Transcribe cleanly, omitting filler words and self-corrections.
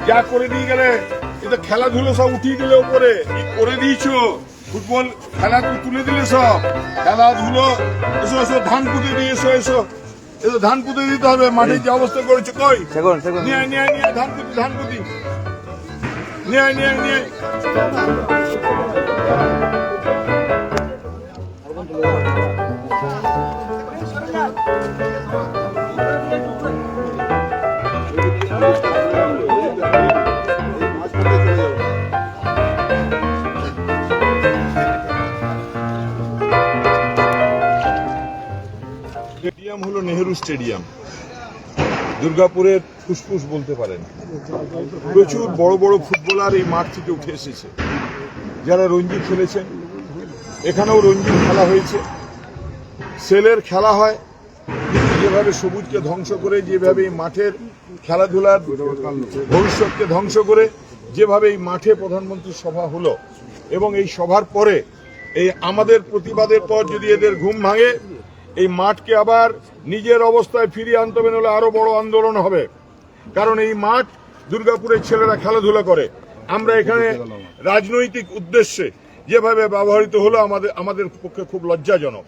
যা করে দিয়ে গেলে এটা খেলাধুলো সব উঠিয়ে দিলে উপরে কি করে দিয়েছো ফুটবল খেলা তুলে দিলে সব খেলাধুলো এসো এসো ধান পুঁতে দিয়ে এসো এসো এসো ধান পুঁতে দিতে হবে মাঠে যে অবস্থা করেছো কই নিয়ে নিয়ে নিয়ে ধান পুঁতি নিয়ে নিয়ে নিয়ে স্টেডিয়াম হলো নেহেরু স্টেডিয়াম, দুর্গাপুরের ফুসফুস বলতে পারেন। প্রচুর বড় বড় ফুটবলার এই মাঠ থেকে উঠে এসেছে, যারা রঞ্জি খেলেছেন। এখানেও রঞ্জি খেলা হয়েছে, সেলের খেলা হয়। যেভাবে সবুজকে ধ্বংস করে, যেভাবে এই মাঠের খেলাধুলার ভবিষ্যৎকে ধ্বংস করে, যেভাবে এই মাঠে প্রধানমন্ত্রীর সভা হলো, এবং এই সভার পরে এই আমাদের প্রতিবাদের পর যদি এদের ঘুম ভাঙে, এই মাঠকে আবার নিজের অবস্থায় ফিরিয়ে আনতে হবে, নাহলে আরো বড় আন্দোলন হবে। কারণ এই মাঠ দুর্গাপুরের ছেলেরা খেলাধুলা করে। আমরা এখানে রাজনৈতিক উদ্দেশ্যে যেভাবে ব্যবহৃত হলো আমাদের পক্ষে খুব লজ্জাজনক।